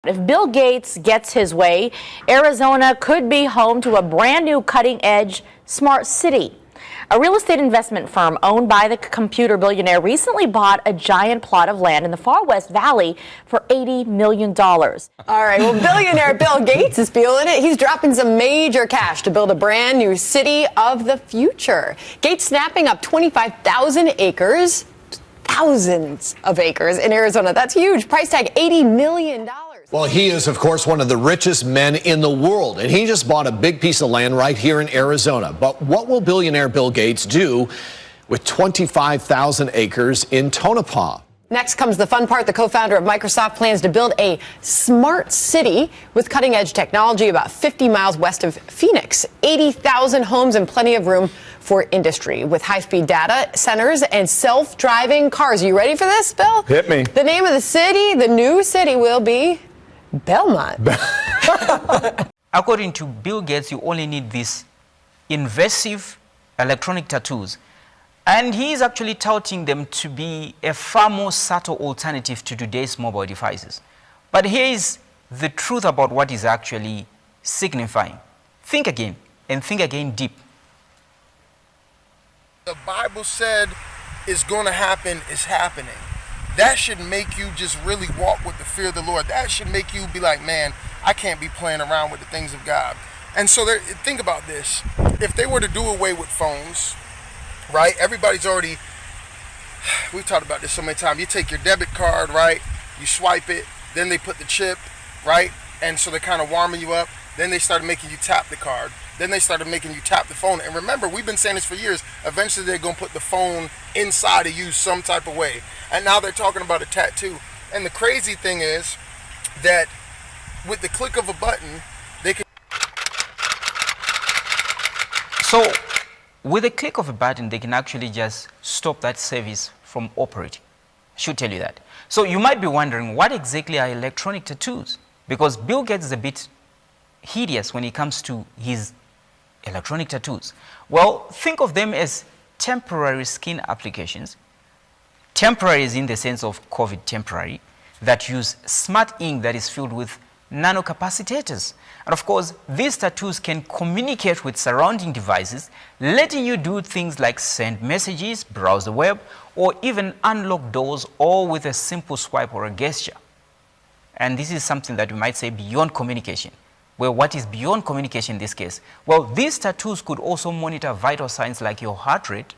If Bill Gates gets his way, Arizona could be home to a brand new cutting-edge smart city. A real estate investment firm owned by the computer billionaire recently bought a giant plot of land in the far West Valley for $80 million. All right, well, billionaire Bill Gates is feeling it. He's dropping some major cash to build a brand new city of the future. Gates snapping up 25,000 acres, thousands of acres in Arizona. That's huge. Price tag $80 million. Well, he is, of course, one of the richest men in the world, and he just bought a big piece of land right here in Arizona. But what will billionaire Bill Gates do with 25,000 acres in Tonopah? Next comes the fun part. The co-founder of Microsoft plans to build a smart city with cutting-edge technology about 50 miles west of Phoenix. 80,000 homes and plenty of room for industry with high-speed data centers and self-driving cars. Are you ready for this, Bill? Hit me. The name of the city, the new city, will be Belmont. According to Bill Gates, you only need these invasive electronic tattoos. And he is actually touting them to be a far more subtle alternative to today's mobile devices. But here is the truth about what is actually signifying. Think again, and think again deep. The Bible said is going to happen is happening. That should make you just really walk with the fear of the Lord. That should make you be like, man, I can't be playing around with the things of God. And so think about this. If they were to do away with phones, right? Everybody's already, we've talked about this so many times. You take your debit card, right? You swipe it, then they put the chip, right? And so they're kind of warming you up. Then they started making you tap the card. Then they started making you tap the phone. And remember, we've been saying this for years. Eventually, they're going to put the phone inside of you some type of way. And now they're talking about a tattoo. And the crazy thing is that with the click of a button, they can... So, with a click of a button, they can actually just stop that service from operating. I should tell you that. So you might be wondering, what exactly are electronic tattoos? Because Bill Gates is a bit hideous when it comes to his electronic tattoos. Well, think of them as temporary skin applications. Temporary is in the sense of COVID temporary, that use smart ink that is filled with nanocapacitators. And of course, these tattoos can communicate with surrounding devices, letting you do things like send messages, browse the web, or even unlock doors, all with a simple swipe or a gesture. And this is something that we might say beyond communication. Well, what is beyond communication in this case? Well, these tattoos could also monitor vital signs like your heart rate,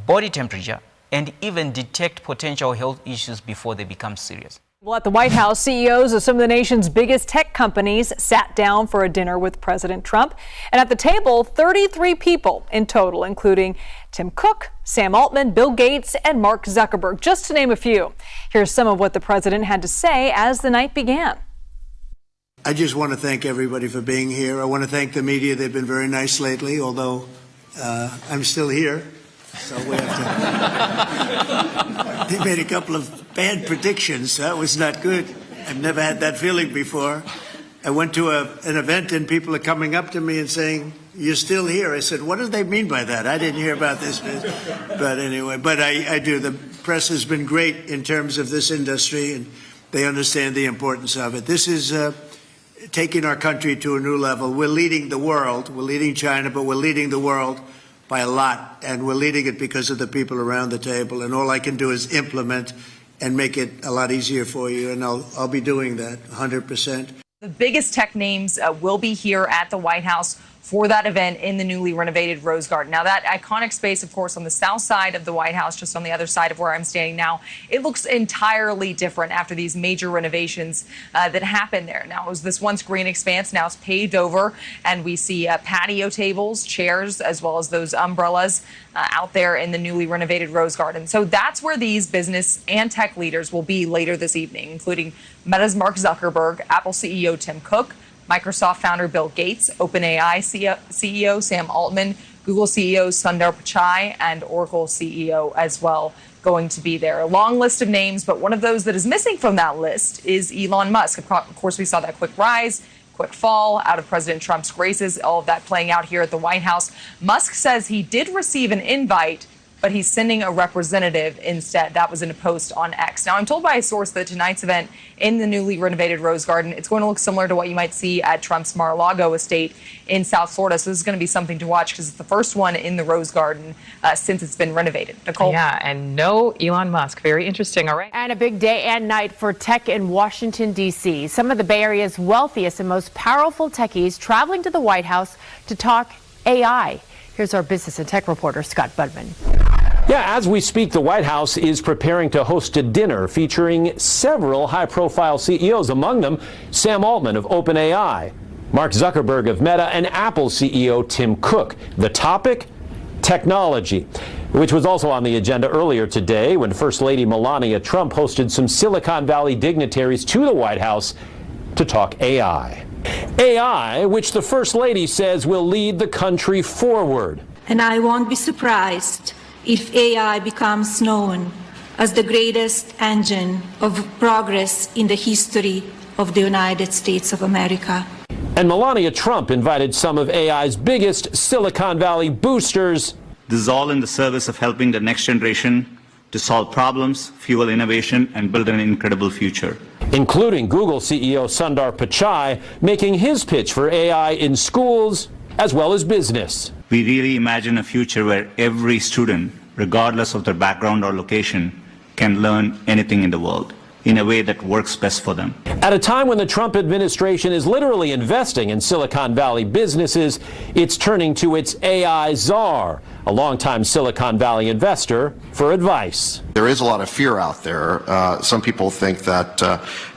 body temperature, and even detect potential health issues before they become serious. Well, at the White House, CEOs of some of the nation's biggest tech companies sat down for a dinner with President Trump. And at the table, 33 people in total, including Tim Cook, Sam Altman, Bill Gates, and Mark Zuckerberg, just to name a few. Here's some of what the president had to say as the night began. I just want to thank everybody for being here. I want to thank the media. They've been very nice lately, although I'm still here. So we have to... They made a couple of bad predictions. That was not good. I've never had that feeling before. I went to an event and people are coming up to me and saying, "You're still here." I said, "What do they mean by that? I didn't hear about this." But anyway, I do. The press has been great in terms of this industry, and they understand the importance of it. This is taking our country to a new level. We're leading the world. We're leading China, but we're leading the world by a lot, and we're leading it because of the people around the table. And all I can do is implement and make it a lot easier for you, and I'll be doing that 100%. The biggest tech names will be here at the White House for that event in the newly renovated Rose Garden. Now, that iconic space, of course, on the south side of the White House, just on the other side of where I'm standing now, it looks entirely different after these major renovations that happened there. Now, it was this once green expanse. Now it's paved over, and we see patio tables, chairs, as well as those umbrellas out there in the newly renovated Rose Garden. So that's where these business and tech leaders will be later this evening, including Meta's Mark Zuckerberg, Apple CEO Tim Cook, Microsoft founder Bill Gates, OpenAI CEO Sam Altman, Google CEO Sundar Pichai, and Oracle CEO as well going to be there. A long list of names, but one of those that is missing from that list is Elon Musk. Of course, we saw that quick rise, quick fall out of President Trump's graces, all of that playing out here at the White House. Musk says he did receive an invite but he's sending a representative instead. That was in a post on X. Now, I'm told by a source that tonight's event in the newly renovated Rose Garden, it's going to look similar to what you might see at Trump's Mar-a-Lago estate in South Florida. So this is going to be something to watch because it's the first one in the Rose Garden since it's been renovated. Nicole? Yeah, and no Elon Musk. Very interesting. All right. And a big day and night for tech in Washington, D.C. Some of the Bay Area's wealthiest and most powerful techies traveling to the White House to talk AI. Here's our business and tech reporter, Scott Budman. Yeah, as we speak, the White House is preparing to host a dinner featuring several high-profile CEOs, among them Sam Altman of OpenAI, Mark Zuckerberg of Meta, and Apple CEO Tim Cook. The topic? Technology, which was also on the agenda earlier today when First Lady Melania Trump hosted some Silicon Valley dignitaries to the White House to talk AI. AI, which the First Lady says will lead the country forward. And I won't be surprised if AI becomes known as the greatest engine of progress in the history of the United States of America. And Melania Trump invited some of AI's biggest Silicon Valley boosters. This is all in the service of helping the next generation to solve problems, fuel innovation, and build an incredible future. Including Google CEO Sundar Pichai making his pitch for AI in schools as well as business. We really imagine a future where every student, regardless of their background or location, can learn anything in the world in a way that works best for them. At a time when the Trump administration is literally investing in Silicon Valley businesses, it's turning to its AI czar, a longtime Silicon Valley investor, for advice. There is a lot of fear out there. Some people think that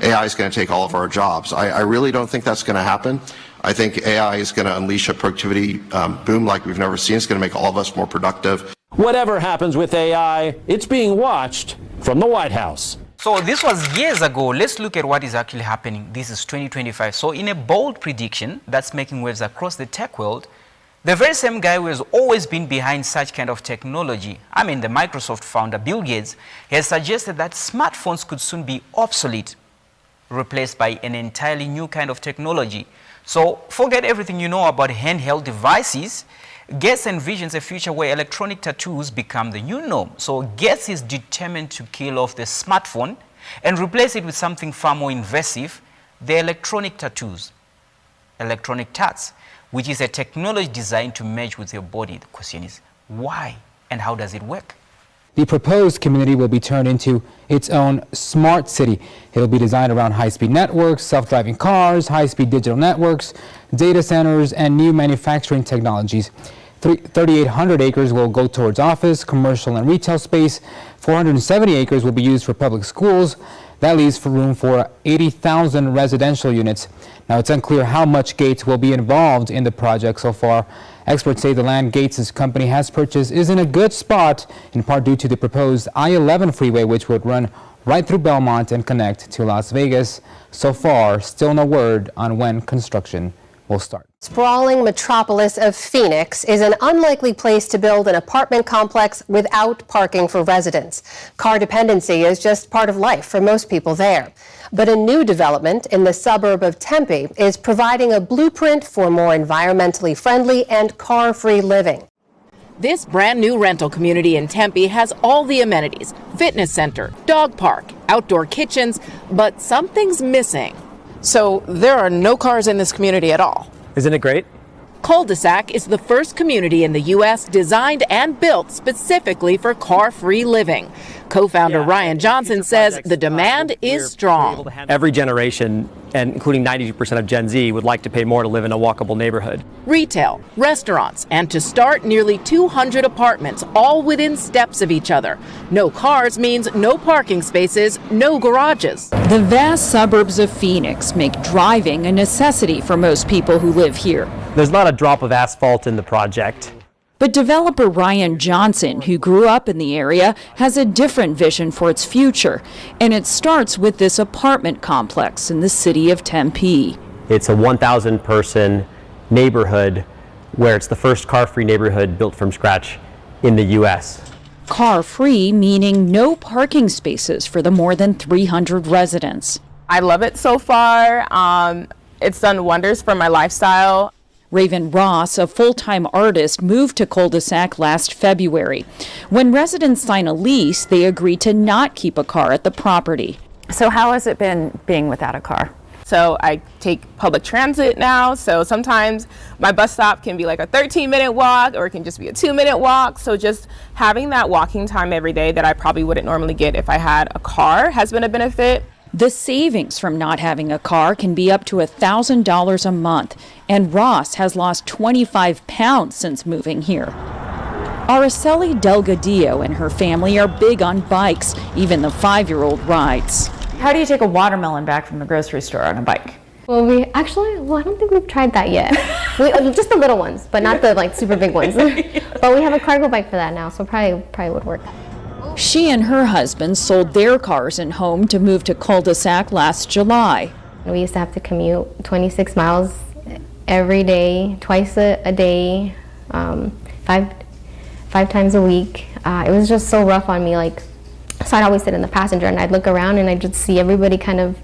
AI is going to take all of our jobs. I really don't think that's going to happen. I think AI is going to unleash a productivity boom like we've never seen. It's going to make all of us more productive. Whatever happens with AI, it's being watched from the White House. So this was years ago. Let's look at what is actually happening. This is 2025. So in a bold prediction that's making waves across the tech world, the very same guy who has always been behind such kind of technology, I mean the Microsoft founder Bill Gates, has suggested that smartphones could soon be obsolete, replaced by an entirely new kind of technology. So forget everything you know about handheld devices. Gates envisions a future where electronic tattoos become the new norm. So Gates is determined to kill off the smartphone and replace it with something far more invasive, the electronic tattoos, electronic tats, which is a technology designed to merge with your body. The question is, why and how does it work? The proposed community will be turned into its own smart city. It'll be designed around high-speed networks, self-driving cars, high-speed digital networks, data centers, and new manufacturing technologies. 3,800 acres will go towards office, commercial, and retail space. 470 acres will be used for public schools. That leaves for room for 80,000 residential units. Now, it's unclear how much Gates will be involved in the project so far. Experts say the land Gates' company has purchased is in a good spot, in part due to the proposed I-11 freeway, which would run right through Belmont and connect to Las Vegas. So far, still no word on when construction will start. Sprawling metropolis of Phoenix is an unlikely place to build an apartment complex without parking for residents. Car dependency is just part of life for most people there. But a new development in the suburb of Tempe is providing a blueprint for more environmentally friendly and car-free living. This brand new rental community in Tempe has all the amenities: fitness center, dog park, outdoor kitchens, but something's missing. So there are no cars in this community at all. Isn't it great? Cul-de-sac is the first community in the U.S. designed and built specifically for car-free living. Co-founder Ryan Johnson says the demand is strong. Every generation, and including 92% of Gen Z, would like to pay more to live in a walkable neighborhood. Retail, restaurants, and to start, nearly 200 apartments, all within steps of each other. No cars means no parking spaces, no garages. The vast suburbs of Phoenix make driving a necessity for most people who live here. There's not a drop of asphalt in the project. But developer Ryan Johnson, who grew up in the area, has a different vision for its future. And it starts with this apartment complex in the city of Tempe. It's a 1,000-person neighborhood where it's the first car-free neighborhood built from scratch in the U.S. Car-free meaning no parking spaces for the more than 300 residents. I love it so far. It's done wonders for my lifestyle. Raven Ross, a full-time artist, moved to cul-de-sac last February. When residents sign a lease, they agree to not keep a car at the property. So how has it been being without a car? So I take public transit now, so sometimes my bus stop can be like a 13-minute walk, or it can just be a 2-minute walk. So just having that walking time every day that I probably wouldn't normally get if I had a car has been a benefit. The savings from not having a car can be up to $1,000 a month, and Ross has lost 25 pounds since moving here. Araceli Delgadillo and her family are big on bikes. Even the 5-year-old rides. How do you take a watermelon back from the grocery store on a bike? Well, I don't think we've tried that yet. Just the little ones, but not the super big ones. But we have a cargo bike for that now, so probably would work. She and her husband sold their cars and home to move to cul-de-sac last July. We used to have to commute 26 miles every day, twice a day, 5 times a week. It was just so rough on me. So I'd always sit in the passenger and I'd look around and I'd just see everybody kind of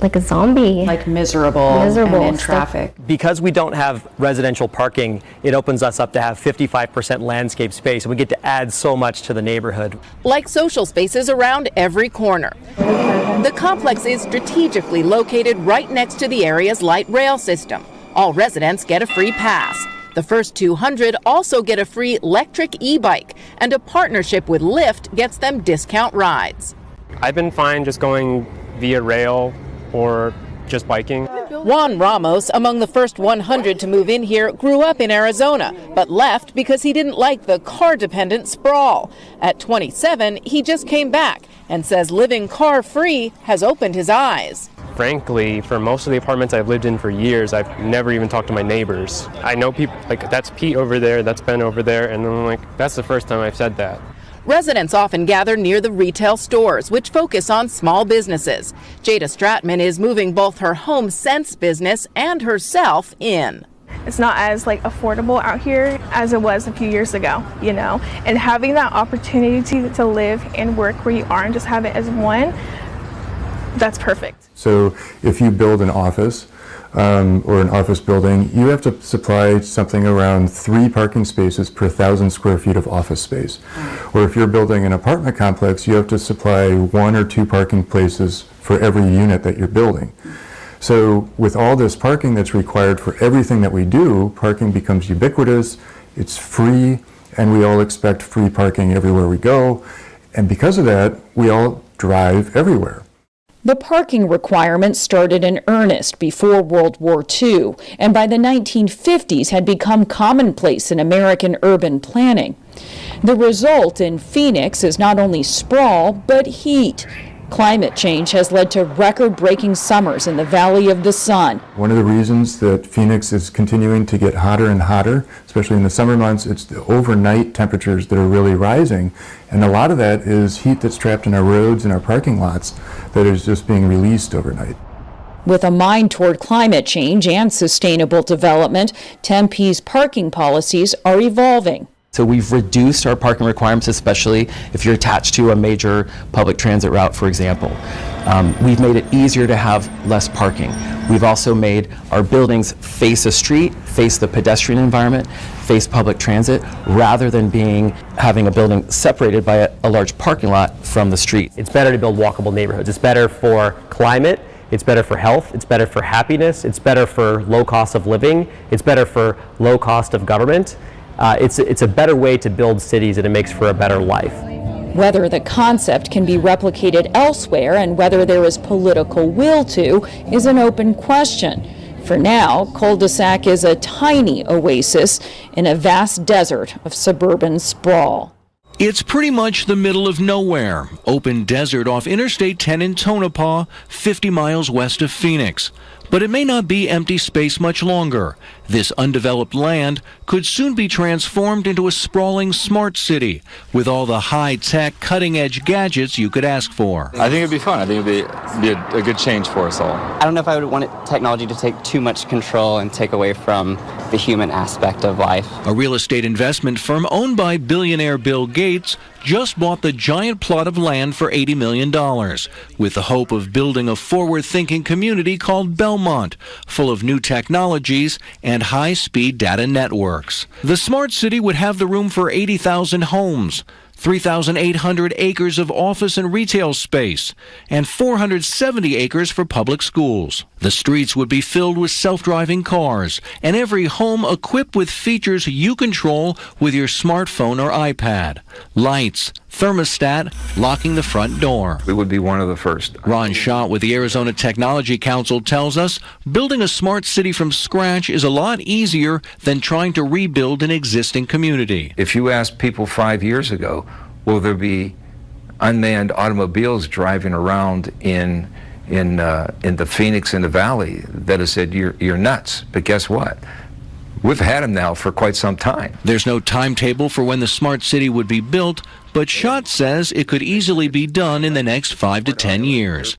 like a zombie. Like miserable and in traffic. Because we don't have residential parking, it opens us up to have 55% landscape space, and we get to add so much to the neighborhood. Like social spaces around every corner. The complex is strategically located right next to the area's light rail system. All residents get a free pass. The first 200 also get a free electric e-bike, and a partnership with Lyft gets them discount rides. I've been fine just going via rail or just biking. Juan Ramos, among the first 100 to move in here, grew up in Arizona, but left because he didn't like the car-dependent sprawl. At 27, he just came back and says living car-free has opened his eyes. Frankly, for most of the apartments I've lived in for years, I've never even talked to my neighbors. I know people, like, that's Pete over there, that's Ben over there, and I'm like, that's the first time I've said that. Residents often gather near the retail stores, which focus on small businesses. Jada Stratman is moving both her Home Sense business and herself in. It's not as affordable out here as it was a few years ago, and having that opportunity to live and work where you are and just have it as one, that's perfect. So if you build an office or an office building, you have to supply something around 3 parking spaces per 1,000 square feet of office space. Or if you're building an apartment complex, you have to supply 1 or 2 parking places for every unit that you're building. So with all this parking that's required for everything that we do, parking becomes ubiquitous, it's free, and we all expect free parking everywhere we go. And because of that, we all drive everywhere. The parking requirement started in earnest before World War II, and by the 1950s had become commonplace in American urban planning. The result in Phoenix is not only sprawl, but heat. Climate change has led to record-breaking summers in the Valley of the Sun. One of the reasons that Phoenix is continuing to get hotter and hotter, especially in the summer months, it's the overnight temperatures that are really rising. And a lot of that is heat that's trapped in our roads and our parking lots that is just being released overnight. With a mind toward climate change and sustainable development, Tempe's parking policies are evolving. So we've reduced our parking requirements, especially if you're attached to a major public transit route, for example. We've made it easier to have less parking. We've also made our buildings face a street, face the pedestrian environment, face public transit, rather than having a building separated by a large parking lot from the street. It's better to build walkable neighborhoods. It's better for climate. It's better for health. It's better for happiness. It's better for low cost of living. It's better for low cost of government. It's a better way to build cities, and it makes for a better life. Whether the concept can be replicated elsewhere and whether there is political will to is an open question. For now, cul-de-sac is a tiny oasis in a vast desert of suburban sprawl. It's pretty much the middle of nowhere, open desert off Interstate 10 in Tonopah, 50 miles west of Phoenix. But it may not be empty space much longer. This undeveloped land could soon be transformed into a sprawling smart city with all the high-tech, cutting-edge gadgets you could ask for. I think it'd be fun. I think it'd be a good change for us all. I don't know if I would want technology to take too much control and take away from the human aspect of life. A real estate investment firm owned by billionaire Bill Gates just bought the giant plot of land for $80 million, with the hope of building a forward-thinking community called Belmont, full of new technologies and high-speed data networks. The smart city would have the room for 80,000 homes, 3,800 acres of office and retail space, and 470 acres for public schools. The streets would be filled with self-driving cars, and every home equipped with features you control with your smartphone or iPad. Lights, thermostat, locking the front door. We would be one of the first. Ron Schott with the Arizona Technology Council tells us building a smart city from scratch is a lot easier than trying to rebuild an existing community. If you asked people 5 years ago, will there be unmanned automobiles driving around in the Phoenix and the Valley, that have said you're nuts. But guess what? We've had them now for quite some time. There's no timetable for when the smart city would be built, but Schott says it could easily be done in the next 5 to 10 years.